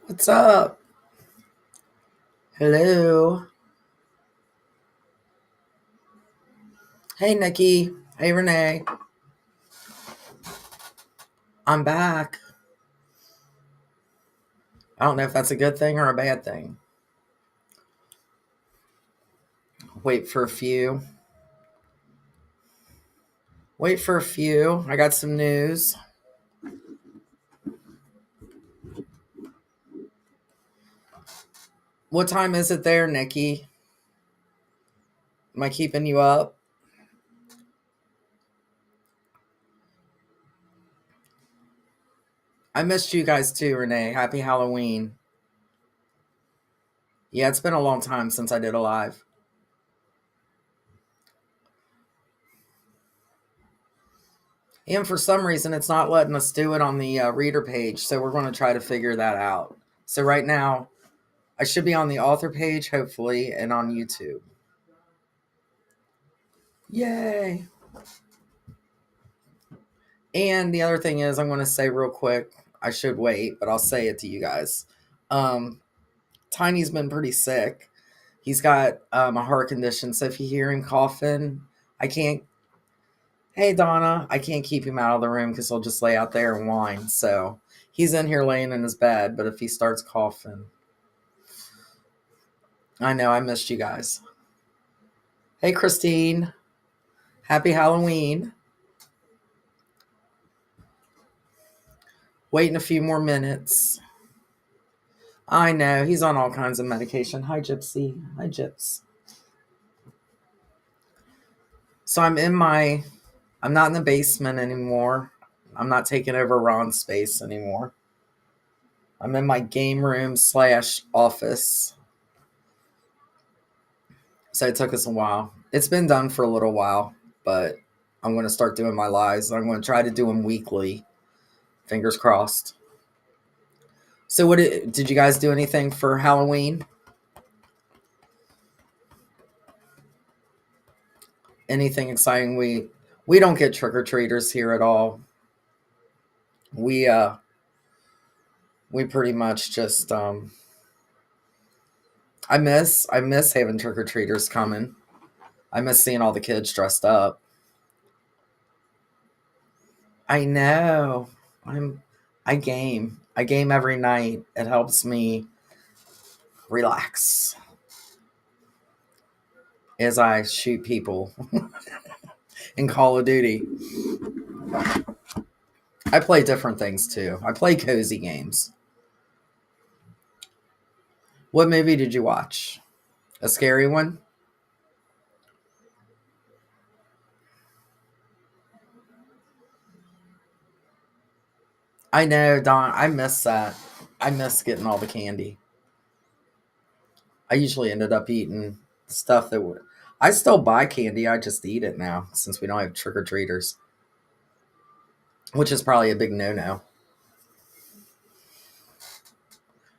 What's up? Hello. Hey, Nikki. Hey, Renee. I'm back. I don't know if that's a good thing or a bad thing. Wait for a few. Wait for a few. I got some news. What time is it there, Nikki? Am I keeping you up? I missed you guys too, Renee. Happy Halloween. Yeah, it's been a long time since I did a live. And for some reason, it's not letting us do it on the reader page. So we're going to try to figure that out. So right now, I should be on the author page, hopefully, and on YouTube. Yay. And the other thing is, I'm going to say real quick, I should wait, but I'll say it to you guys. Um, Tiny's been pretty sick. He's got a heart condition. So if you hear him coughing, I can't, hey, Donna, I can't keep him out of the room because he'll just lay out there and whine. So he's in here laying in his bed, but if he starts coughing, I know I missed you guys. Hey, Christine, happy Halloween. Waiting a few more minutes. I know he's on all kinds of medication. Hi, Gypsy. Hi, Gyps. So I'm not in the basement anymore. I'm not taking over Ron's space anymore. I'm in my game room slash office. So it took us a while. It's been done for a little while, but I'm going to start doing my lives. I'm going to try to do them weekly. Fingers crossed. So did you guys do anything for Halloween? Anything exciting? We don't get trick or treaters here at all. We uh we pretty much just I miss having trick or treaters coming. I miss seeing all the kids dressed up. I know. I'm I game every night. It helps me relax as I shoot people in Call of Duty. I play different things too. I play cozy games. What movie did you watch? A scary one? I know, Don. I miss that. I miss getting all the candy. I usually ended up eating stuff that would. I still buy candy. I just eat it now since we don't have trick or treaters, which is probably a big no no.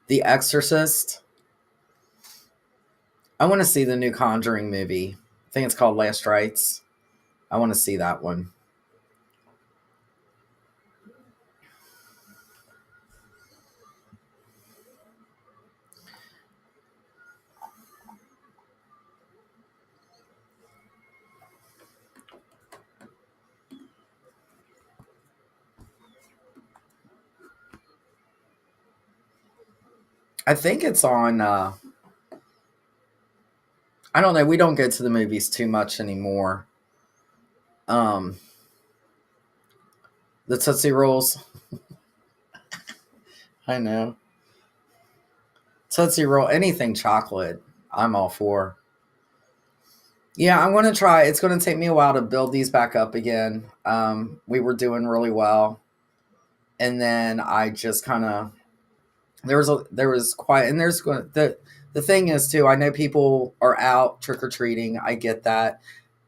The Exorcist. I want to see the new Conjuring movie. I think it's called Last Rites. I want to see that one. I think it's on. I don't know. We don't go to the movies too much anymore. Um, the Tootsie Rolls. I know. Tootsie Roll, anything chocolate, I'm all for. Yeah, I'm going to try. It's going to take me a while to build these back up again. We were doing really well, and then I just kind of there was quite and there's going the thing is too. I know people are out trick or treating. I get that.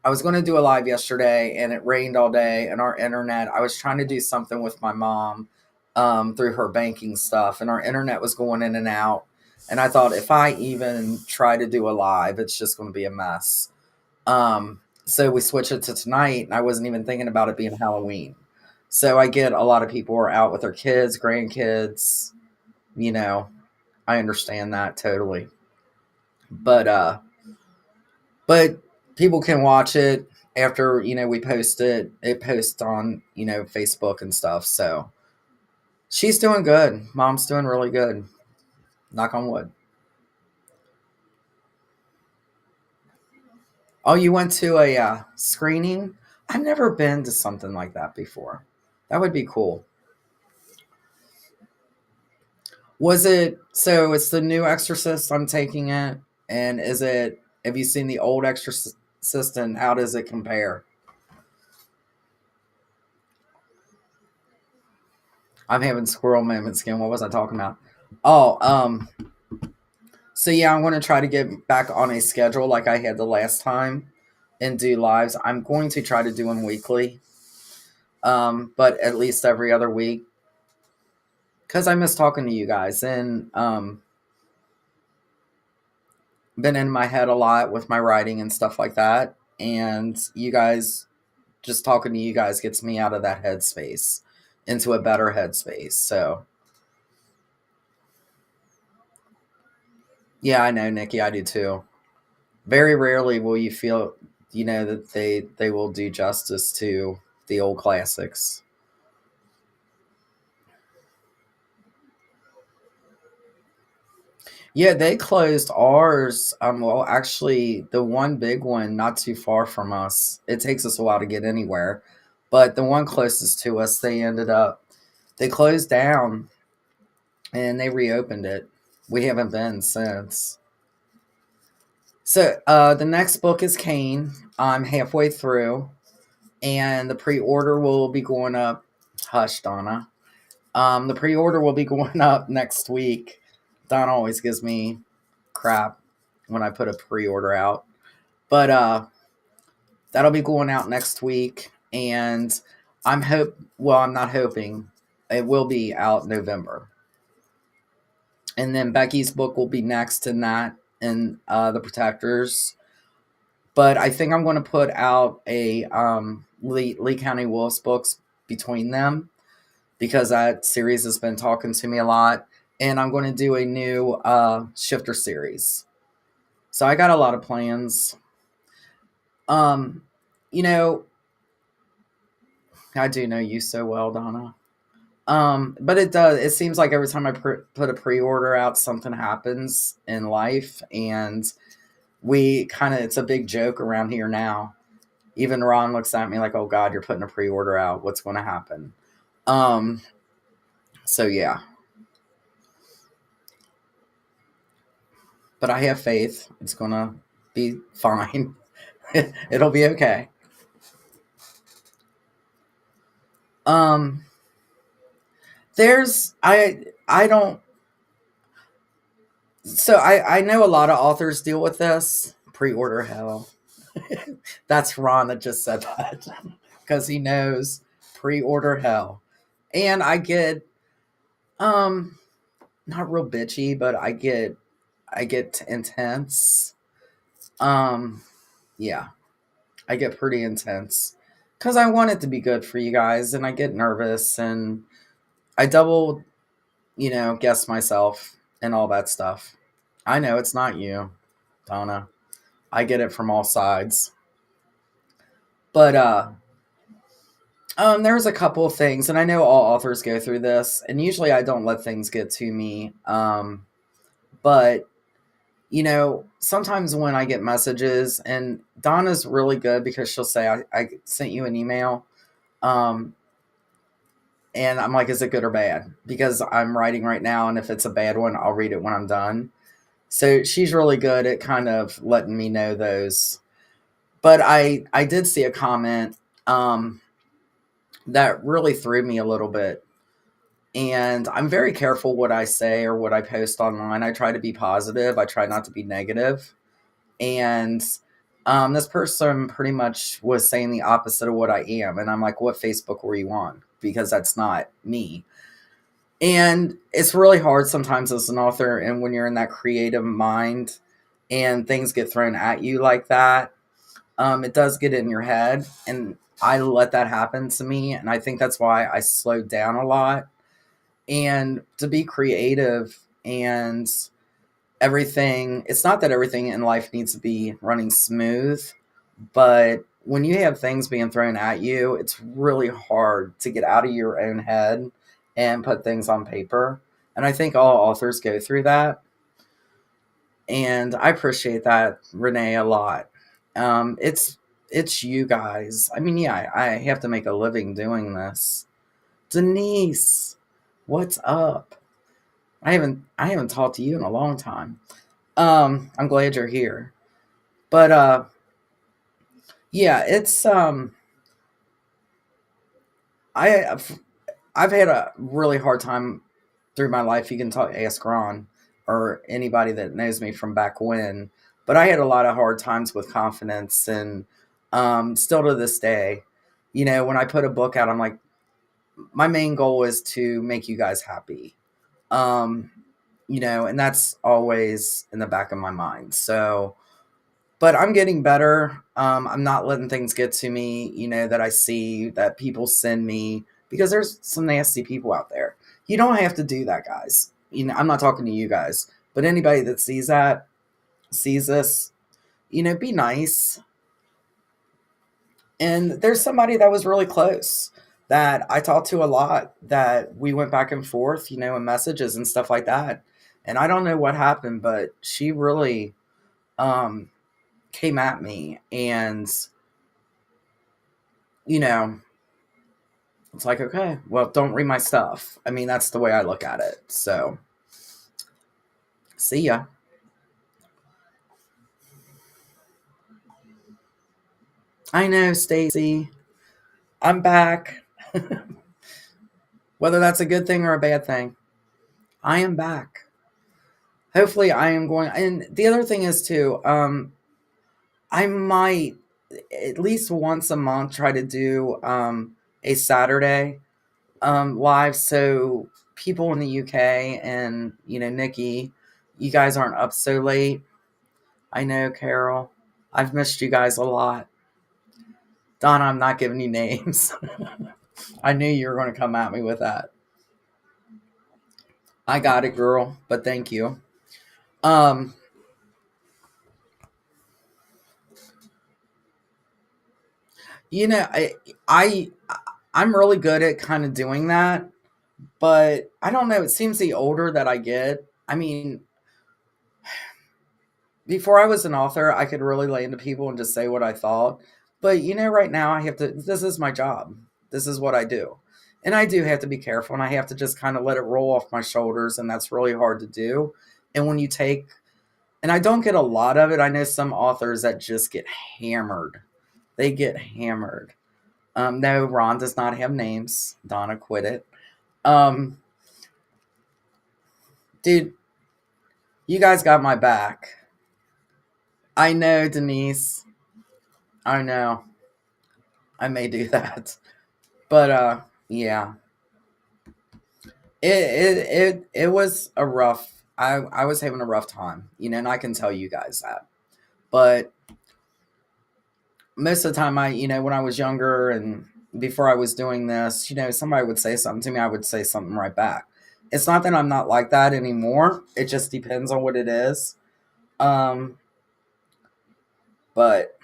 I was going to do a live yesterday, and it rained all day, and our internet. I was trying to do something with my mom through her banking stuff, and our internet was going in and out. And I thought if I even try to do a live, it's just going to be a mess. So we switched it to tonight, and I wasn't even thinking about it being Halloween. So I get a lot of people are out with their kids, grandkids, you know. I understand that totally. But but people can watch it after, we post it. It posts on, Facebook and stuff. So she's doing good. Mom's doing really good. Knock on wood. Oh, you went to a screening? I've never been to something like that before. That would be cool. Was it so? It's the new Exorcist. I'm taking it, and is it? Have you seen the old Exorcist, and how does it compare? I'm having squirrel moments again. What was I talking about? Oh, so yeah, I'm going to try to get back on a schedule like I had the last time and do lives. I'm going to try to do them weekly, but at least every other week because I miss talking to you guys and been in my head a lot with my writing and stuff like that. And you guys, just talking to you guys gets me out of that headspace into a better headspace. So yeah, I know, Nikki, I do too. Very rarely will you feel, that they will do justice to the old classics. Yeah, they closed ours. Well, actually, the one big one not too far from us. It takes us a while to get anywhere, but the one closest to us, they closed down and they reopened it. We haven't been since. So the next book is Kane. I'm halfway through, and the pre-order will be going up. Hush, Donna. The pre-order will be going up next week. Donna always gives me crap when I put a pre-order out, but that'll be going out next week, and I'm not hoping. It will be out November, and then Becky's book will be next in that, and the Protectors. But I think I'm going to put out a Lee County Wolves books between them because that series has been talking to me a lot. And I'm going to do a new Shifter series. So I got a lot of plans. Um, you know, I do know you so well, Donna. But it does. It seems like every time I put a pre-order out, something happens in life, and it's a big joke around here now. Even Ron looks at me like, "Oh God, you're putting a pre-order out. What's going to happen?" Um, so yeah, but I have faith. It's going to be fine. It'll be okay. Um, I don't. So I know a lot of authors deal with this pre-order hell. That's Ron that just said that because he knows pre-order hell, and I get um not real bitchy, but I get intense. Um, yeah, I get pretty intense because I want it to be good for you guys, and I get nervous and I double, guess myself and all that stuff. I know it's not you, Donna. I get it from all sides, but there's a couple of things, and I know all authors go through this, and usually I don't let things get to me. But sometimes when I get messages, and Donna's really good because she'll say, I sent you an email. And I'm like, is it good or bad? Because I'm writing right now, and if it's a bad one, I'll read it when I'm done. So she's really good at kind of letting me know those. But I did see a comment that really threw me a little bit. And I'm very careful what I say or what I post online. I try to be positive. I try not to be negative. And this person pretty much was saying the opposite of what I am. And I'm like, what Facebook were you on? Because that's not me. And it's really hard sometimes as an author, and when you're in that creative mind and things get thrown at you like that, it does get in your head. And I let that happen to me. And I think that's why I slowed down a lot. And to be creative, and everything, it's not that everything in life needs to be running smooth, but when you have things being thrown at you, it's really hard to get out of your own head and put things on paper. And I think all authors go through that. And I appreciate that, Renee, a lot. It's you guys. I mean, yeah, I have to make a living doing this. Denise, what's up? I haven't talked to you in a long time. I'm glad you're here. But yeah, it's I I've had a really hard time through my life. You can ask Ron or anybody that knows me from back when. But I had a lot of hard times with confidence, and still to this day, when I put a book out, I'm like, my main goal is to make you guys happy. Um, and that's always in the back of my mind. So, but I'm getting better. I'm not letting things get to me, that I see that people send me, because there's some nasty people out there. You don't have to do that, guys. I'm not talking to you guys, but anybody that sees this, be nice. And there's somebody that was really close that I talked to a lot, that we went back and forth, in messages and stuff like that. And I don't know what happened, but she really um, came at me, and you know, it's like, okay, well, don't read my stuff. I mean, that's the way I look at it. So, see ya. I know, Stacy. I'm back. Whether that's a good thing or a bad thing, I am back. Hopefully, I am going. And the other thing is too, I might at least once a month try to do a Saturday live, so people in the UK and Nikki, you guys aren't up so late. I know, Carol. I've missed you guys a lot. Donna, I'm not giving you names. I knew you were going to come at me with that. I got it, girl, but thank you. Um, you know, I I'm really good at kind of doing that, but I don't know. It seems the older that I get, I mean, before I was an author, I could really lay into people and just say what I thought. But right now I have to. This is my job. This is what I do, and I do have to be careful, and I have to just kind of let it roll off my shoulders, and that's really hard to do. And when you take, and I don't get a lot of it. I know some authors that just get hammered. They get hammered. No, Ron does not have names. Donna quit it. Um, dude, you guys got my back. I know, Denise. I know. I may do that. But yeah. It was a rough, I was having a rough time, and I can tell you guys that. But most of the time when I was younger and before I was doing this, somebody would say something to me, I would say something right back. It's not that I'm not like that anymore. It just depends on what it is. Um, but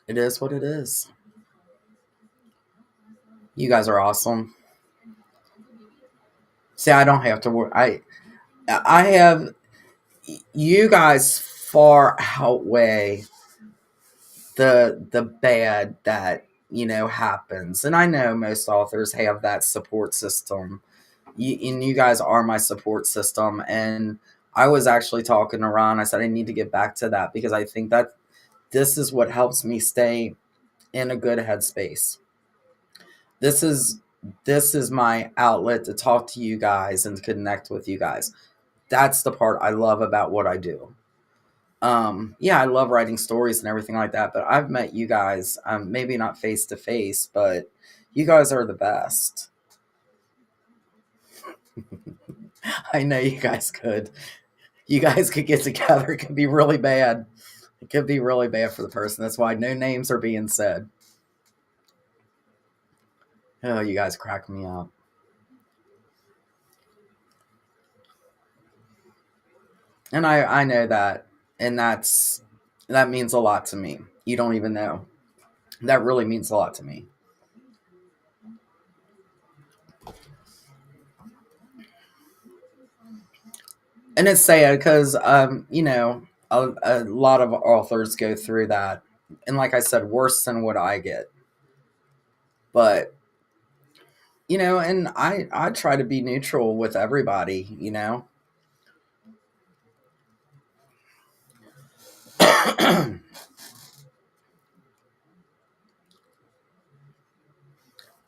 it is what it is. You guys are awesome. See, I don't have to worry. I have, you guys far outweigh the bad that happens. And I know most authors have that support system. And you guys are my support system. And I was actually talking to Ron. I said I need to get back to that, because I think that this is what helps me stay in a good headspace. This is my outlet to talk to you guys and connect with you guys. That's the part I love about what I do. Yeah, I love writing stories and everything like that, but I've met you guys, maybe not face to face, but you guys are the best. I know you guys could. You guys could get together. It could be really bad. It could be really bad for the person. That's why no names are being said. Oh, you guys crack me up. And I know that, and that means a lot to me. You don't even know. That really means a lot to me. And it's sad because a lot of authors go through that, and like I said, worse than what I get. But and I try to be neutral with everybody.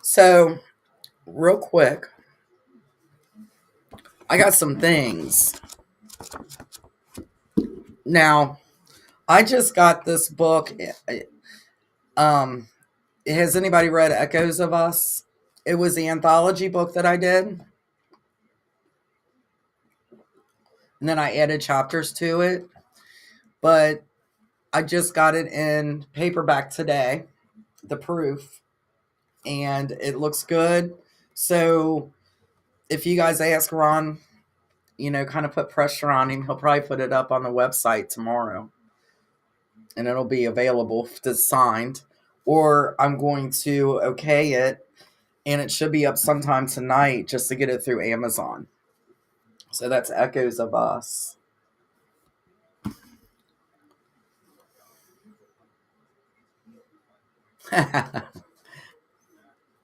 So real quick, I got some things now. I just got this book. Um, has anybody read Echoes of Us? It was the anthology book that I did, and then I added chapters to it. But I just got it in paperback today, the proof, and it looks good. So if you guys ask Ron, kind of put pressure on him, he'll probably put it up on the website tomorrow, and it'll be available to signed. Or I'm going to okay it, and it should be up sometime tonight just to get it through Amazon. So that's Echoes of Us.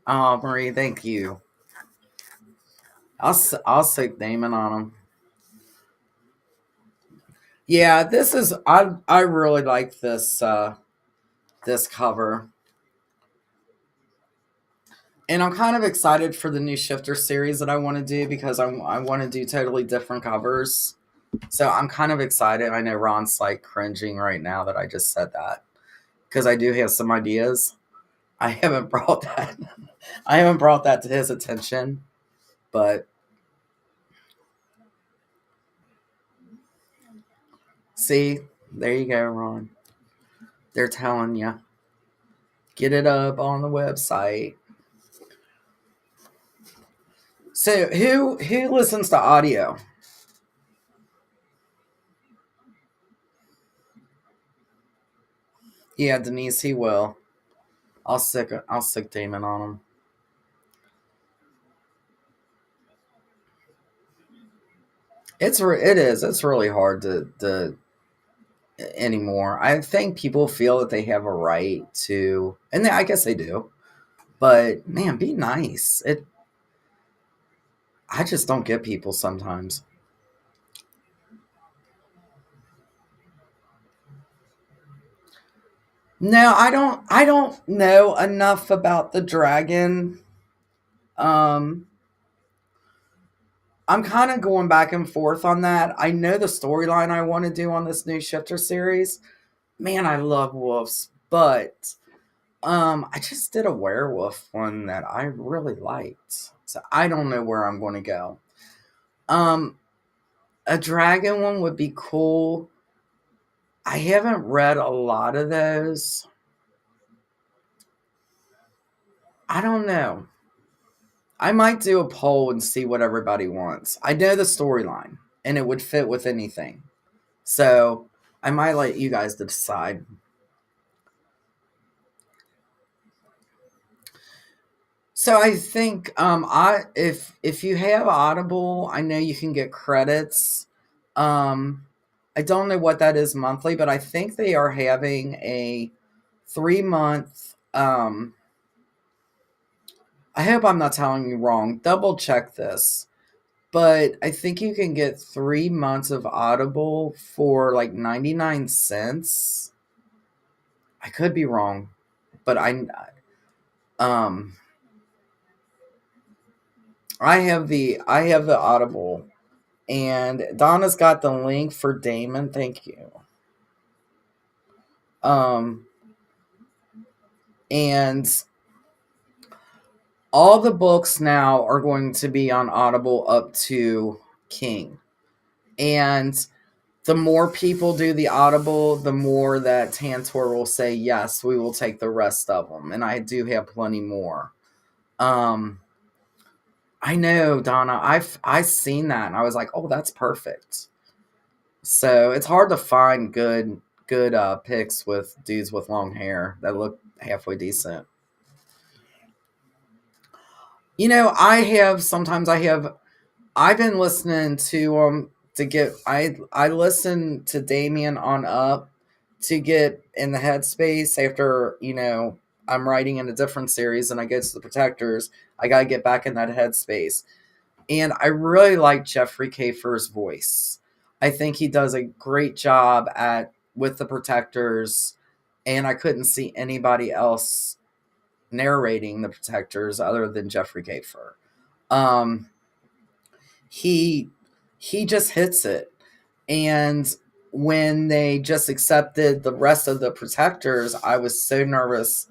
Oh, Marie, thank you. I'll stick Damon on them. Yeah, I really like this cover. And I'm kind of excited for the new Shifter series that I want to do because I want to do totally different covers. So I'm kind of excited. I know Ron's like cringing right now that I just said that because I do have some ideas. I haven't brought that I haven't brought that to his attention, but see, there you go, Ron. They're telling you. Get it up on the website. So who listens to audio? Yeah, Denise, he will. I'll stick Damon on him. It's really hard to anymore. I think people feel that they have a right to, and I guess they do. But man, be nice. I just don't get people sometimes. No, I don't know enough about the dragon. Um I'm kind of going back and forth on that. I know the storyline I want to do on this new Shifter series. Man, I love wolves, but I just did a werewolf one that I really liked. So I don't know where I'm going to go. Um a dragon one would be cool. I haven't read a lot of those. I don't know. I might do a poll and see what everybody wants. I know the storyline and it would fit with anything. So I might let you guys decide. So I think I if you have Audible, I know you can get credits. Um I don't know what that is monthly, but I think they are having a 3 month I hope I'm not telling you wrong. Double check this. But I think you can get 3 months of Audible for like 99 cents. I could be wrong, but um I have the Audible, and Donna's got the link for Damon. Thank you. Um and all the books now are going to be on Audible up to King. And the more people do the Audible, the more that Tantor will say, yes, we will take the rest of them. And I do have plenty more. Um, I know, Donna. I seen that, and I was like, oh, that's perfect. So it's hard to find good pics with dudes with long hair that look halfway decent. I've been listening to get I listen to Damien on up to get in the headspace after, I'm writing in a different series and I go to the Protectors. I got to get back in that headspace. And I really like Jeffrey Kafer's voice. I think he does a great job at with the Protectors, and I couldn't see anybody else narrating the Protectors other than Jeffrey Kafer. Um, he he just hits it, and when they just accepted the rest of the Protectors, I was so nervous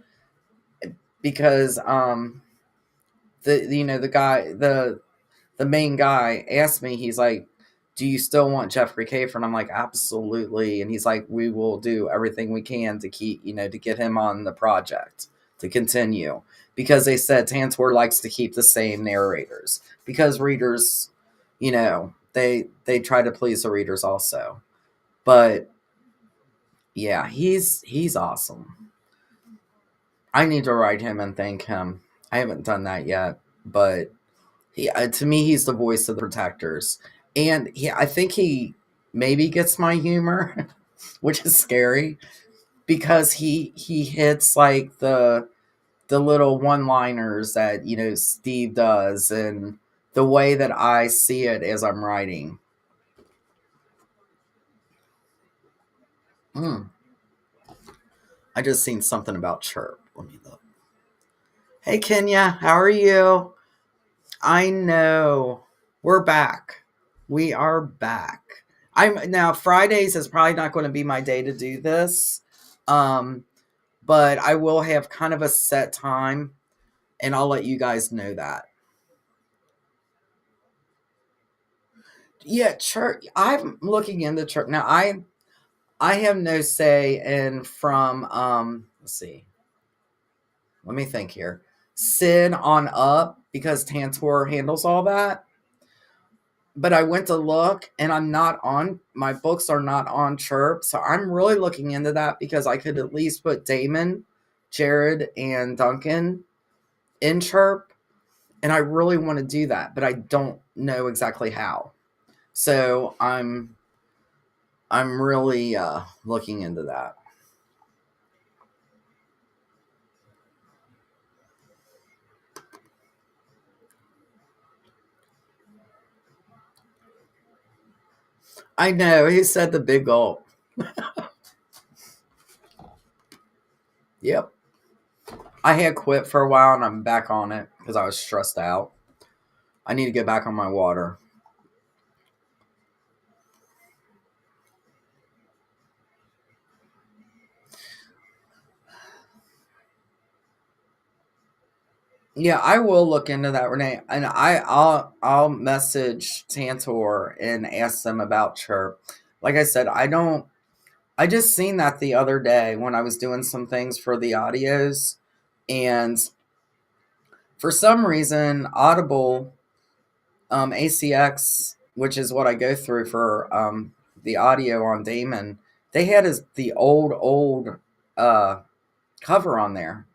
because the main guy asked me, he's like, do you still want Jeffrey Kafer? And I'm like, absolutely. And he's like, we will do everything we can to keep, to get him on the project, to continue. Because they said Tantor likes to keep the same narrators. Because readers, they try to please the readers also. But yeah, he's awesome. I need to write him and thank him. I haven't done that yet, but to me, he's the voice of the Protectors, and I think he maybe gets my humor, which is scary because he hits like the little one liners that Steve does, and the way that I see it as I'm writing. Mm, I just seen something about chirp. Let me look. Hey Kenya, how are you? I know. We're back. We are back. I'm now Fridays is probably not going to be my day to do this. Um, but I will have kind of a set time and I'll let you guys know that. Yeah, church. I'm looking into church now. I have no say in from let's see. Let me think here. Sid on up because Tantor handles all that, but I went to look and I'm not on my books are not on Chirp. So I'm really looking into that because I could at least put Damon, Jared, and Duncan in Chirp. And I really want to do that, but I don't know exactly how. So I'm really looking into that. I know, he said the big gulp. Yep. I had quit for a while and I'm back on it because I was stressed out. I need to get back on my water. Yeah, I will look into that, Renee, and I'll message Tantor and ask them about Chirp. Like I said, I don't. I just seen that the other day when I was doing some things for the audios, and for some reason, Audible, ACX, which is what I go through for the audio on Damon, they had the old uh, cover on there.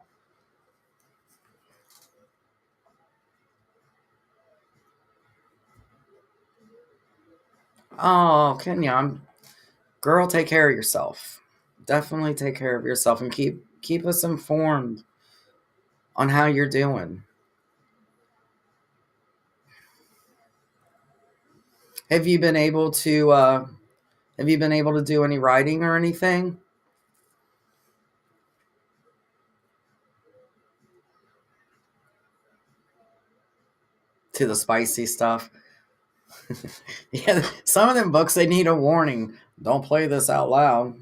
Oh, Kenya, girl, take care of yourself. Definitely take care of yourself and keep us informed on how you're doing. Have you been able to do any writing or anything to the spicy stuff? Yeah, some of them books they need a warning. Don't play this out loud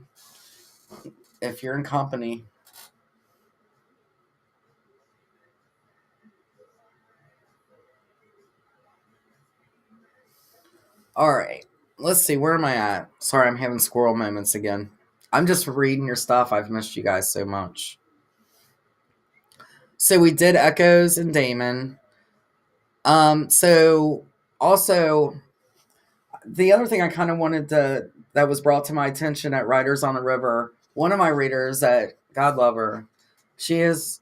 if you're in company. All right. Let's see, where am I at? Sorry, I'm having squirrel moments again. I'm just reading your stuff. I've missed you guys so much. So we did Echoes and Damon. So also the other thing I kind of wanted to that was brought to my attention at Writers on the River. One of my readers, that God love her, she is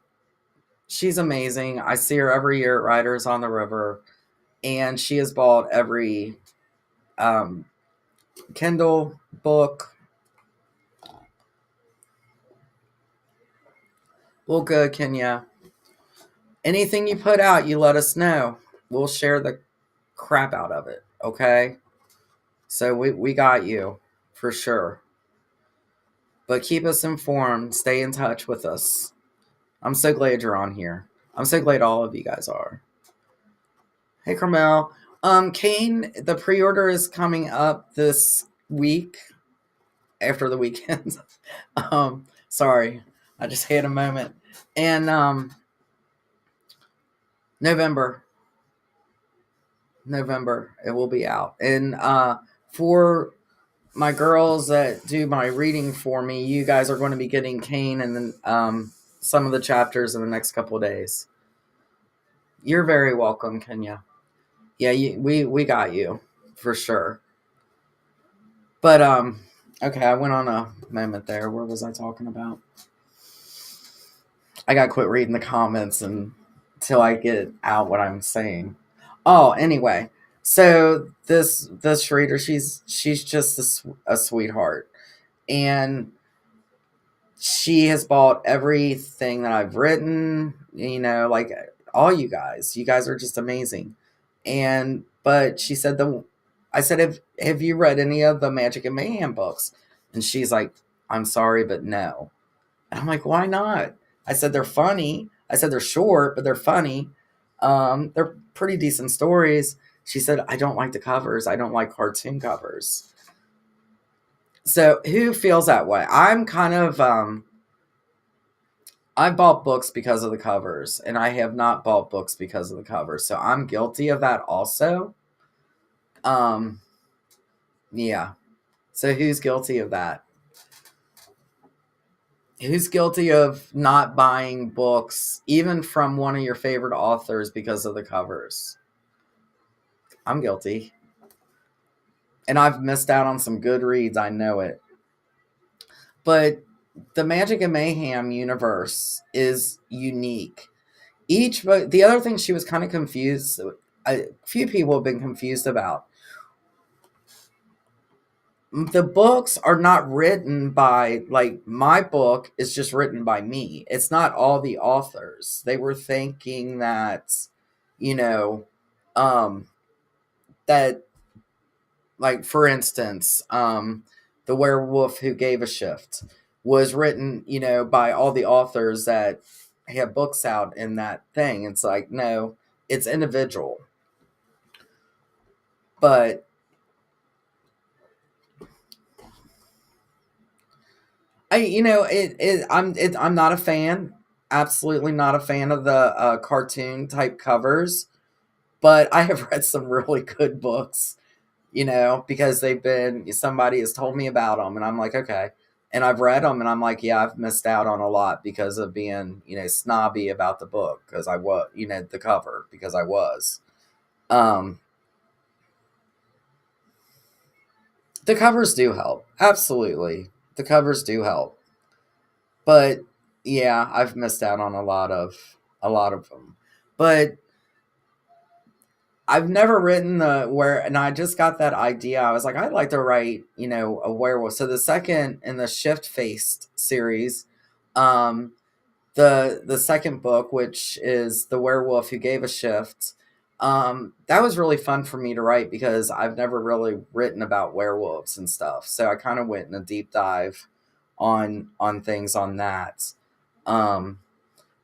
she's amazing. I see her every year at Writers on the River, and she has bought every um, Kindle book. Well, good, Kenya. Anything you put out, you let us know. We'll share the crap out of it. Okay. So we got you for sure. But keep us informed. Stay in touch with us. I'm so glad you're on here. I'm so glad all of you guys are. Hey, Carmel. Kane, the pre-order is coming up this week after the weekend. Sorry, I just had a moment. And November, it will be out. And for my girls that do my reading for me, you guys are going to be getting Kane and then some of the chapters in the next couple of days. You're very welcome, Kenya. Yeah, we got you for sure. But okay, I went on a moment there. What was I talking about? I got to quit reading the comments until I get out what I'm saying. Oh, anyway, so this reader, she's just a sweetheart, and she has bought everything that I've written. You know, like all you guys are just amazing. And but she said I said, have you read any of the Magic and Mayhem books? And she's like, I'm sorry, but no. And I'm like, why not? I said, they're funny. I said, they're short, but they're funny. They're pretty decent stories. She said, I don't like the covers. I don't like cartoon covers. So who feels that way? I'm kind of, I bought books because of the covers, and I have not bought books because of the covers. So I'm guilty of that also. Um, yeah. So who's guilty of that? Who's guilty of not buying books, even from one of your favorite authors, because of the covers? I'm guilty. And I've missed out on some good reads, I know it. But the Magic and Mayhem universe is unique. Each book, the other thing she was kind of confused, a few people have been confused about. The books are not written by, like, my book is just written by me. It's not all the authors. They were thinking that, you know, that, like, for instance, The Werewolf Who Gave a Shift was written, you know, by all the authors that have books out in that thing. It's like, no, it's individual. But I'm not a fan. Absolutely not a fan of the cartoon type covers. But I have read some really good books, you know, because somebody has told me about them, and I'm like, okay. And I've read them, and I'm like, yeah, I've missed out on a lot because of being, you know, snobby about the book, because I was, you know, the cover, because I was. Um, the covers do help. Absolutely. The covers do help. But yeah, I've missed out on a lot of them. But I've never written and I just got that idea. I was like, I'd like to write, you know, a werewolf. So the second in the Shift Faced series, um, the second book, which is The Werewolf Who Gave a Shift, that was really fun for me to write because I've never really written about werewolves and stuff. So I kind of went in a deep dive on things on that. Um,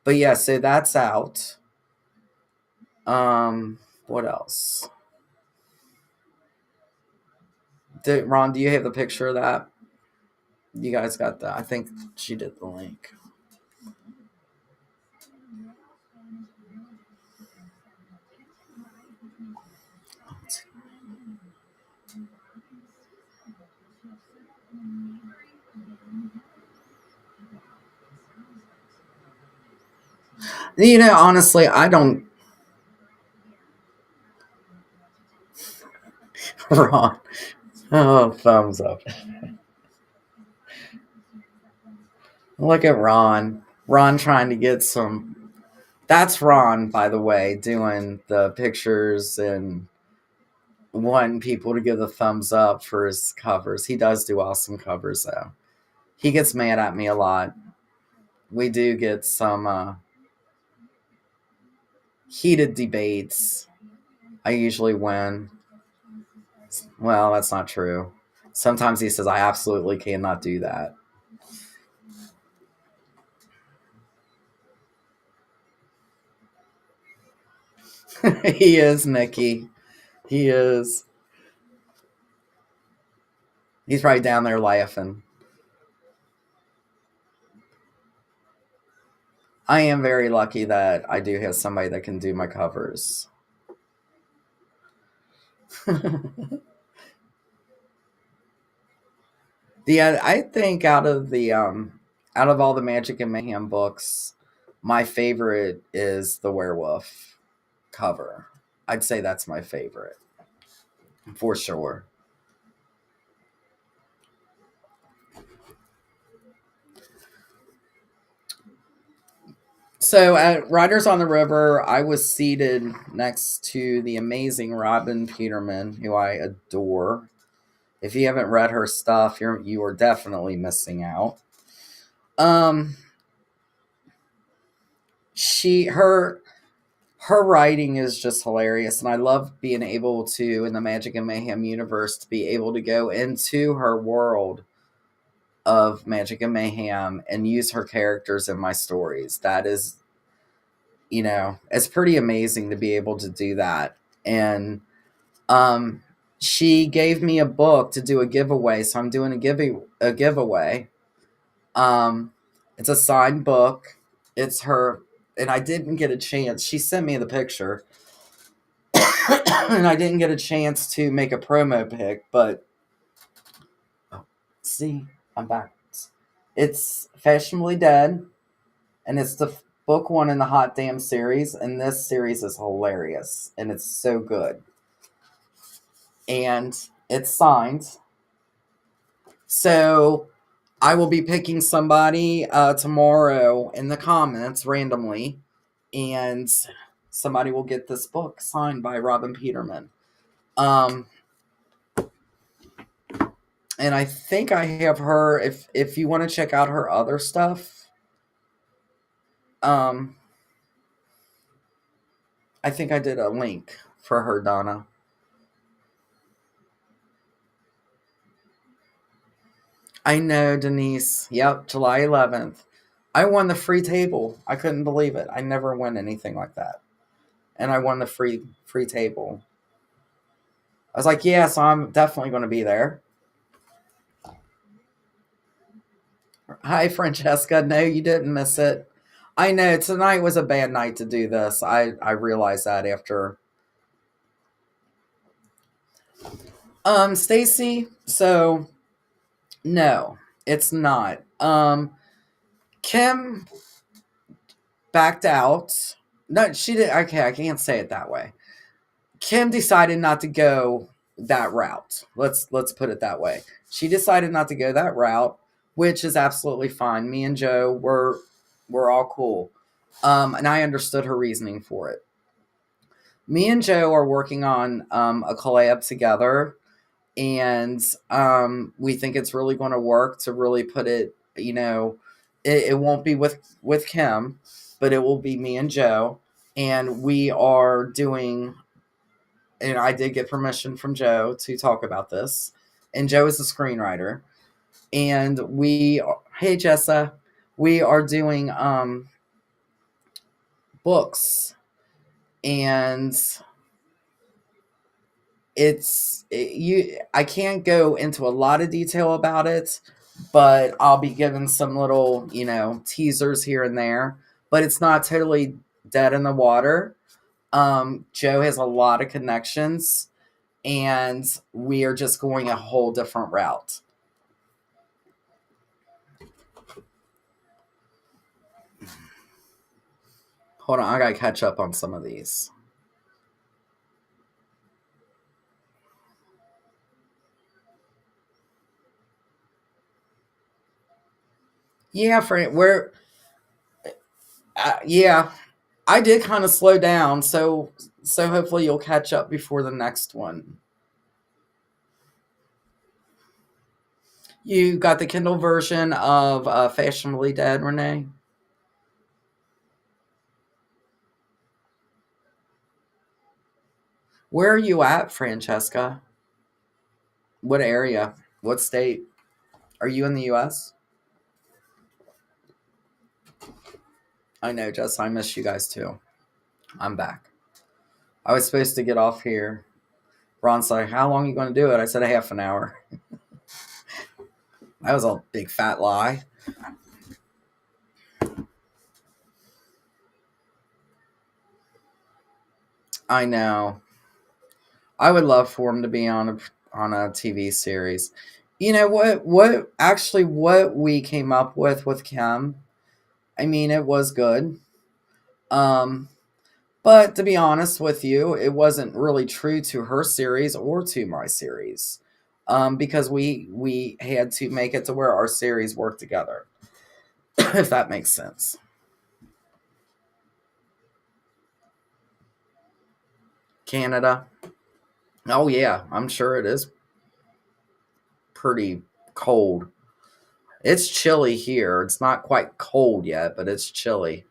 but yeah, so that's out. What else? Ron, do you have the picture of that? You guys got that? I think she did the link. You know, honestly, I don't. Ron. Oh, thumbs up. Look at Ron. Ron trying to get some. That's Ron, by the way, doing the pictures and wanting people to give the thumbs up for his covers. He does do awesome covers, though. He gets mad at me a lot. We do get some heated debates. I usually win. Well, that's not true. Sometimes he says, I absolutely cannot do that. He is, Mickey. He is. He's right down there laughing. I am very lucky that I do have somebody that can do my covers. Yeah, I think out of all the Magic and Mayhem books, my favorite is the werewolf cover. I'd say that's my favorite for sure. So at Riders on the River, I was seated next to the amazing Robin Peterman, who I adore. If you haven't read her stuff, you are definitely missing out. Um, she her writing is just hilarious, and I love being able to, in the Magic and Mayhem universe, to be able to go into her world of Magic and Mayhem and use her characters in my stories. That is, it's pretty amazing to be able to do that. And um, she gave me a book to do a giveaway, so I'm doing a giveaway. Um, it's a signed book. It's her, and I didn't get a chance. She sent me the picture, and I didn't get a chance to make a promo pic. But see, I'm back. It's Fashionably Dead, and it's the book one in the Hot Damn series. And this series is hilarious, and it's so good. And it's signed. So I will be picking somebody tomorrow in the comments randomly, and somebody will get this book signed by Robin Peterman. Um, and I think I have her. If you want to check out her other stuff, um, I think I did a link for her, Donna. I know, Denise. Yep, July 11th. I won the free table. I couldn't believe it. I never win anything like that, and I won the free table. I was like, yeah, so I'm definitely going to be there. Hi, Francesca. No, you didn't miss it. I know tonight was a bad night to do this. I realized that after. Stacy. So no, it's not. Kim backed out. No, she did. Okay, I can't say it that way. Kim decided not to go that route. Let's put it that way. She decided not to go that route, which is absolutely fine. Me and Joe were all cool, and I understood her reasoning for it. Me and Joe are working on a collab together, and we think it's really going to work to really put it. It won't be with Kim, but it will be me and Joe, and we are doing. And I did get permission from Joe to talk about this, and Joe is a screenwriter, and hey Jessa, we are doing books, and I can't go into a lot of detail about it, but I'll be giving some little teasers here and there, but it's not totally dead in the water. Joe has a lot of connections, and we are just going a whole different route. Hold on, I gotta catch up on some of these. Yeah, Frank. Yeah, I did kind of slow down, so hopefully you'll catch up before the next one. You got the Kindle version of Fashionably Dead, Renee? Where are you at, Francesca? What area? What state? Are you in the US? I know, Jess, I miss you guys too. I'm back. I was supposed to get off here. Ron's like, how long are you going to do it? I said a half an hour. That was a big fat lie. I know. I would love for him to be on a TV series. You know what we came up with Kim. I mean, it was good. Um, but to be honest with you, it wasn't really true to her series or to my series. Because we had to make it to where our series work together, if that makes sense. Canada. Oh yeah, I'm sure it is pretty cold. It's chilly here. It's not quite cold yet, but it's chilly.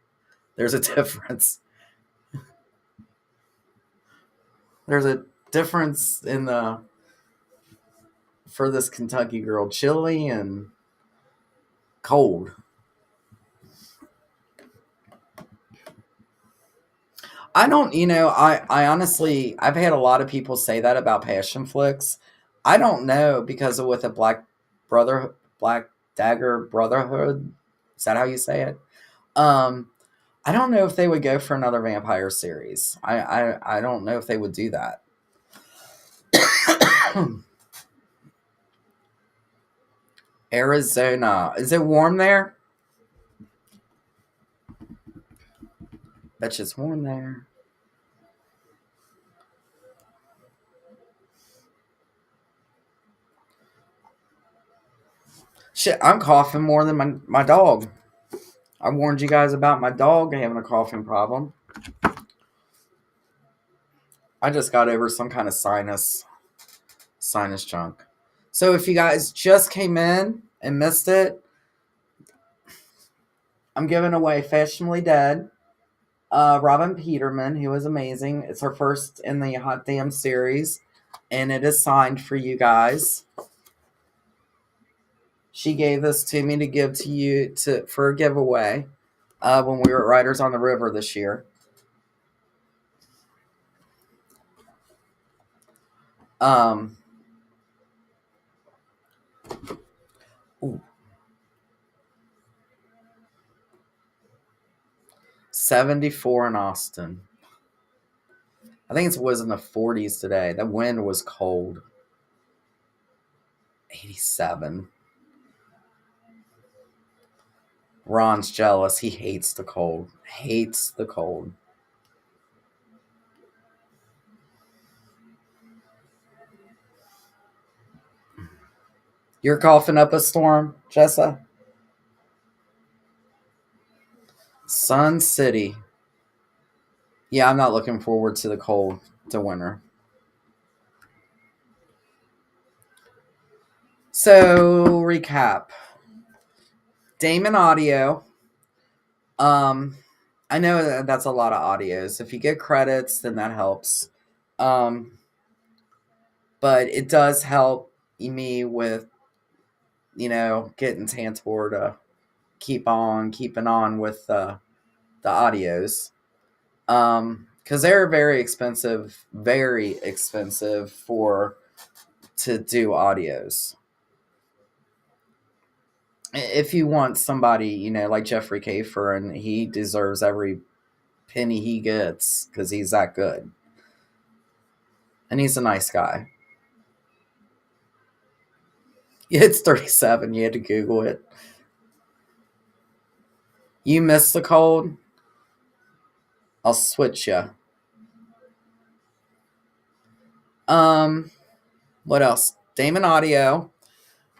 There's a difference. There's a difference in the for this Kentucky girl, chilly and cold. I don't, I honestly, I've had a lot of people say that about passion flicks. I don't know because of with a Black Dagger Brotherhood. Is that how you say it? Um, I don't know if they would go for another vampire series. I don't know if they would do that. Arizona. Is it warm there? Bet you it's warm there. Shit, I'm coughing more than my dog. I warned you guys about my dog having a coughing problem. I just got over some kind of sinus junk. So if you guys just came in and missed it, I'm giving away Fashionably Dead. Robin Peterman, who is amazing. It's her first in the Hot Damn series, and it is signed for you guys. She gave this to me to give to you for a giveaway when we were at Riders on the River this year. Um, ooh, 74 in Austin. I think it was in the 40s today. The wind was cold. 87. Ron's jealous. He hates the cold. Hates the cold. You're coughing up a storm, Jessa? Sun City. Yeah, I'm not looking forward to the cold, to winter. So, recap. Damon Audio. Um, I know that's a lot of audios. If you get credits, then that helps. Um, but it does help me with, getting Tantor to keeping on with the audios. Because they're very expensive for to do audios. If you want somebody, like Jeffrey Kafer, and he deserves every penny he gets because he's that good, and he's a nice guy. It's 37. You had to Google it. You miss the cold? I'll switch you. Um, what else? Damon Audio,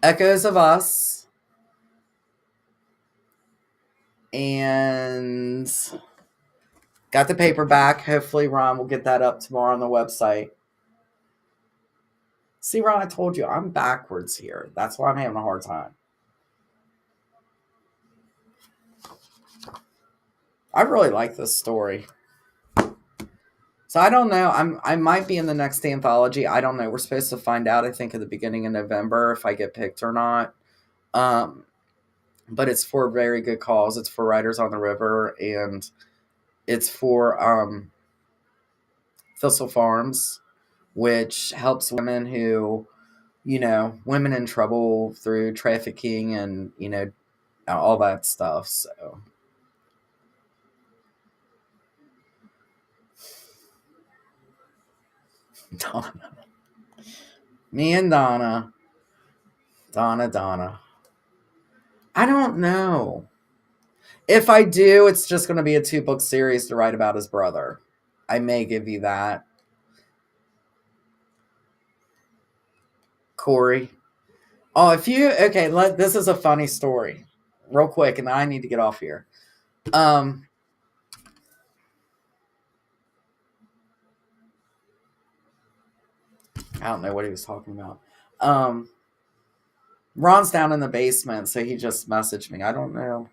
Echoes of Us, And got the paperback. Hopefully Ron will get that up tomorrow on the website. See, Ron, I told you I'm backwards here. That's why I'm having a hard time. I really like this story. So I don't know. I might be in the next anthology. I don't know. We're supposed to find out, I think, at the beginning of November if I get picked or not. Um, but it's for a very good cause. It's for Riders on the River, and it's for Thistle Farms, which helps women who, women in trouble through trafficking and, all that stuff. So, Donna. Me and Donna. Donna. I don't know. If I do, it's just going to be a 2-book series to write about his brother. I may give you that. Corey. Oh, this is a funny story. Real quick, and I need to get off here. I don't know what he was talking about. Ron's down in the basement, so he just messaged me. I don't know.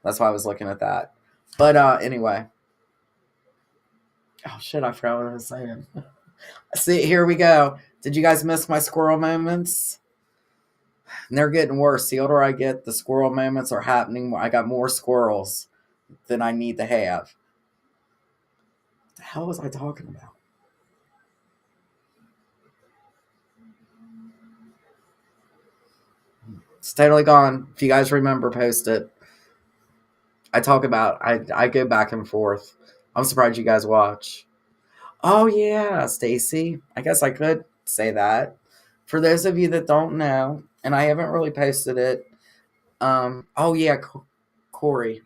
That's why I was looking at that. But anyway. Oh shit, I forgot what I was saying. See, here we go. Did you guys miss my squirrel moments? And they're getting worse. The older I get, the squirrel moments are happening. I got more squirrels than I need to have. What the hell was I talking about? It's totally gone. If you guys remember, post it. I go back and forth. I'm surprised you guys watch. Oh yeah, Stacy. I guess I could say that. For those of you that don't know, and I haven't really posted it. Oh yeah, Corey.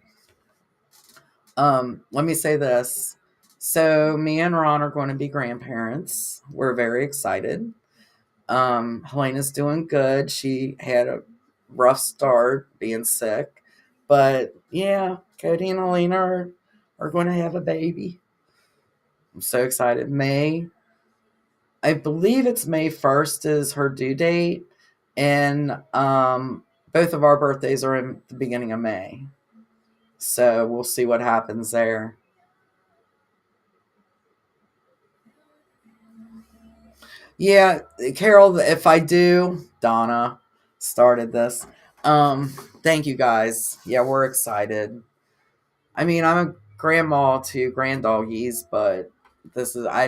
Let me say this. So me and Ron are going to be grandparents. We're very excited. Helena's doing good. She had a rough start being sick. But yeah, Cody and Helena are going to have a baby. I'm so excited. I believe it's May 1st is her due date. And both of our birthdays are in the beginning of May. So we'll see what happens there. Yeah, Carol, if I do, Donna started this. Um, Thank you guys. Yeah, we're excited. I mean, I'm a grandma to grand doggies, but this is I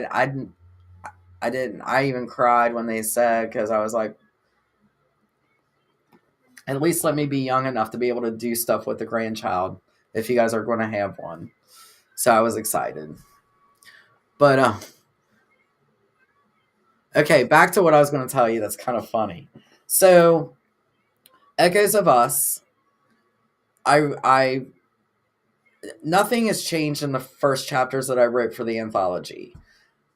didn't I even cried when they said because I was like, at least let me be young enough to be able to do stuff with the grandchild if you guys are going to have one. So I was excited. But okay, back to what I was going to tell you. That's kind of funny. So Echoes of Us. I nothing has changed in the first chapters that I wrote for the anthology.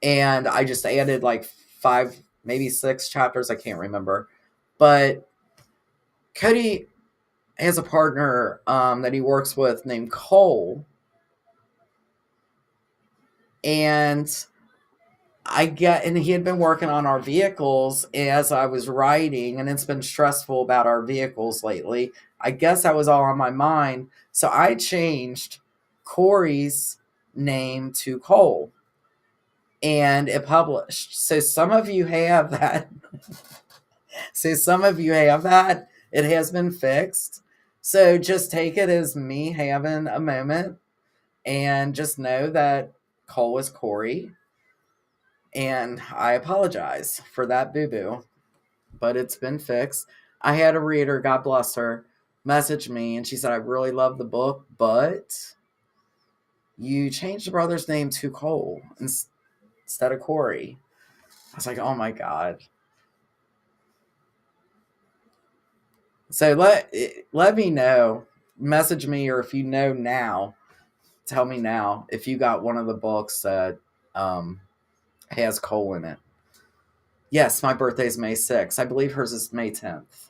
And I just added like 5, maybe 6 chapters. I can't remember. But Cody has a partner that he works with named Cole. And and he had been working on our vehicles as I was writing, and it's been stressful about our vehicles lately. I guess that was all on my mind. So I changed Corey's name to Cole, and it published. So some of you have that. It has been fixed. So just take it as me having a moment and just know that Cole is Corey. And I apologize for that boo-boo, but it's been fixed. I had a reader, God bless her, message me, and she said, I really love the book, but you changed the brother's name to Cole instead of Corey. I was like, oh my God. So let me know. Message me, or if you know now, tell me now if you got one of the books that has Cole in it. Yes, my birthday is May 6th. I believe hers is May 10th.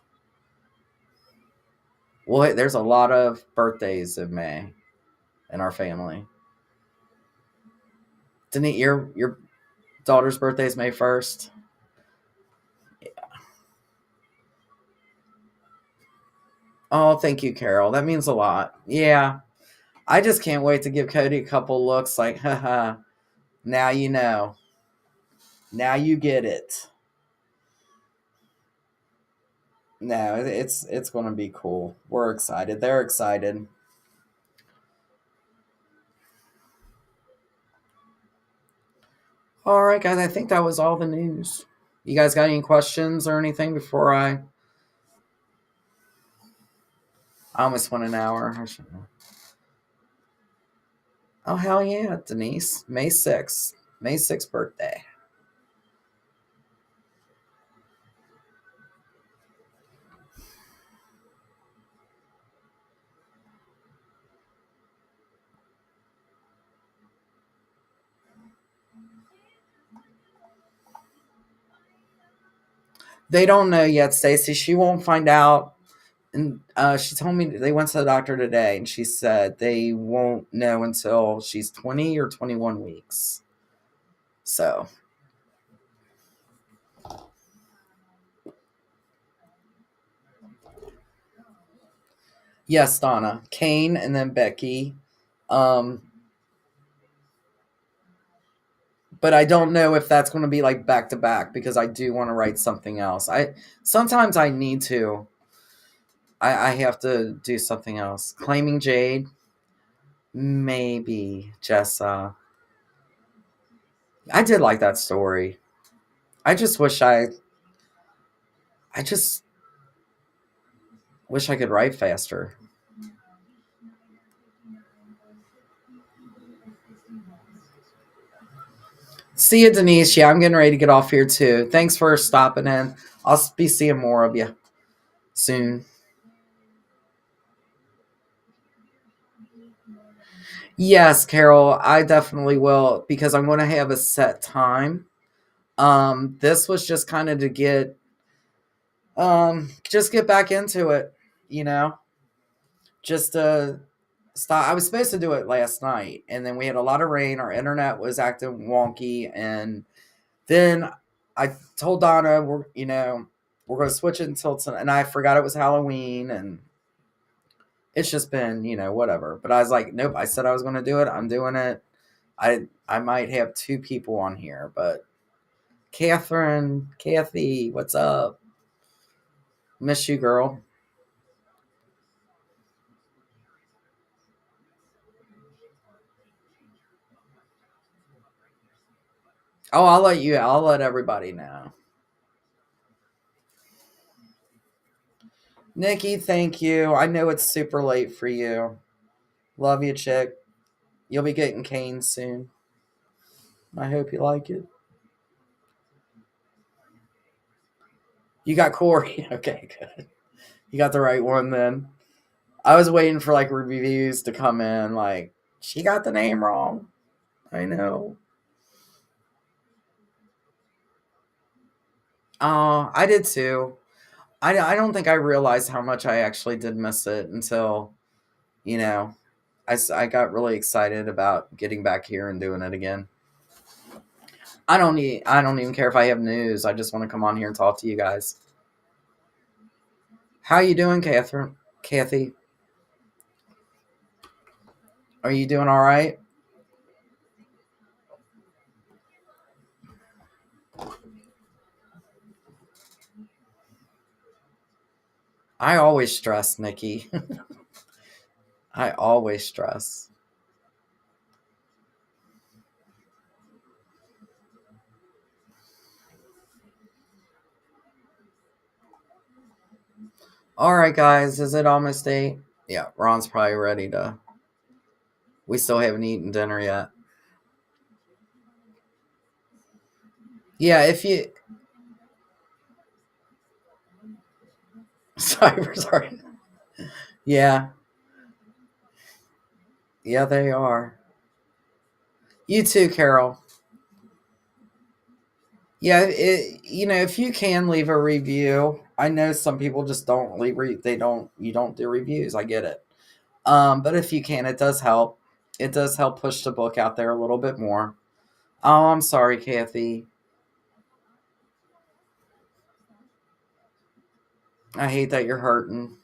Well, there's a lot of birthdays in May in our family. Didn't your daughter's birthday is May 1st? Oh, thank you, Carol. That means a lot. Yeah. I just can't wait to give Cody a couple looks like, haha, now you know. Now you get it. No, it's going to be cool. We're excited. They're excited. All right, guys. I think that was all the news. You guys got any questions or anything before I almost went an hour. I should know. Oh hell yeah, Denise. May 6th. May 6th birthday. They don't know yet, Stacy. She won't find out. And she told me they went to the doctor today, and she said they won't know until she's 20 or 21 weeks. So, yes, Donna, Kane, and then Becky. Um, but I don't know if that's going to be like back to back because I do want to write something else. I sometimes I need to. I have to do something else. Claiming Jade, maybe Jessa. I did like that story. I just wish I just wish I could write faster. See you, Denise. Yeah, I'm getting ready to get off here too. Thanks for stopping in. I'll be seeing more of you soon. Yes, Carol, I definitely will because I'm going to have a set time. This was just kind of to just get back into it, you know, just stop. I was supposed to do it last night, and then we had a lot of rain. Our internet was acting wonky, and then I told Donna we're going to switch it until tonight, and I forgot it was Halloween, and it's just been whatever. But I was like, nope. I said I was going to do it. I'm doing it. I might have two people on here, but Kathy, what's up? Miss you, girl. Oh, I'll let you. I'll let everybody know. Nikki, thank you. I know it's super late for you. Love you, chick. You'll be getting cane soon. I hope you like it. You got Corey. Okay, good. You got the right one then. I was waiting for like reviews to come in. Like she got the name wrong. I know. Oh, I did too. I don't think I realized how much I actually did miss it until you know I got really excited about getting back here and doing it again. I don't even care if I have news. I just want to come on here and talk to you guys. How you doing, Catherine? Kathy, are you doing all right? I always stress, Nikki. I always stress. All right, guys, is it almost 8? Yeah, Ron's probably ready to. We still haven't eaten dinner yet. Yeah, if you. Sorry. Yeah, yeah, they are. You too, Carol. Yeah, if you can leave a review, I know some people just don't leave. You don't do reviews. I get it. But if you can, it does help. It does help push the book out there a little bit more. Oh, I'm sorry, Kathy. I hate that you're hurting.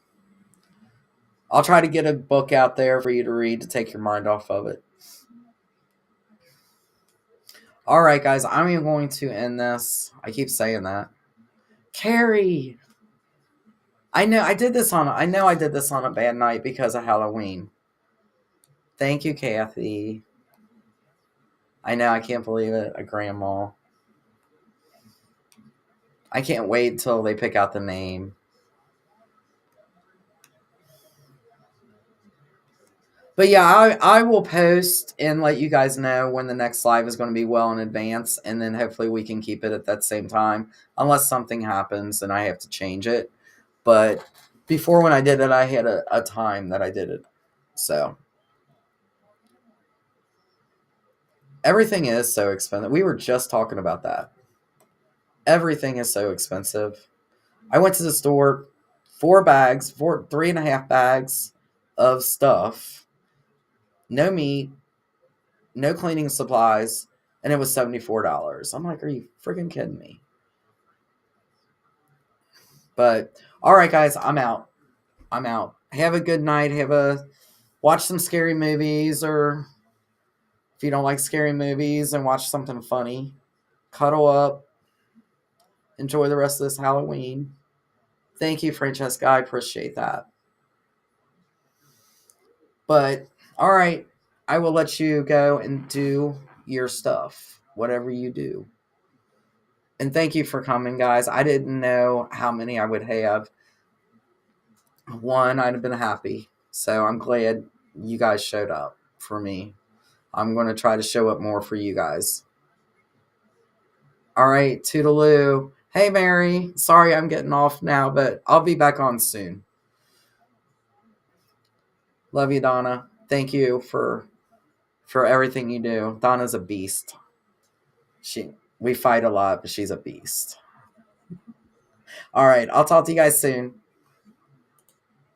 I'll try to get a book out there for you to read to take your mind off of it. All right, guys, I'm even going to end this. I keep saying that. Carrie, I know I did this on a bad night because of Halloween. Thank you, Kathy. I know, I can't believe it. A grandma. I can't wait till they pick out the name. But yeah, I will post and let you guys know when the next live is going to be well in advance, and then hopefully we can keep it at that same time, unless something happens and I have to change it. But before, when I did it, I had a time that I did it. So everything is so expensive. We were just talking about that. Everything is so expensive. I went to the store, 3.5 bags of stuff, no meat, no cleaning supplies, and it was $74. I'm like, are you freaking kidding me? But all right, guys, I'm out. I'm out. Have a good night. Watch some scary movies, or if you don't like scary movies, and watch something funny. Cuddle up. Enjoy the rest of this Halloween. Thank you, Francesca. I appreciate that. But all right, I will let you go and do your stuff, whatever you do. And thank you for coming, guys. I didn't know how many I would have. One, I'd have been happy. So I'm glad you guys showed up for me. I'm going to try to show up more for you guys. All right, toodaloo. Hey, Mary. Sorry I'm getting off now, but I'll be back on soon. Love you, Donna. Thank you for everything you do. Donna's a beast. We fight a lot, but she's a beast. All right, I'll talk to you guys soon.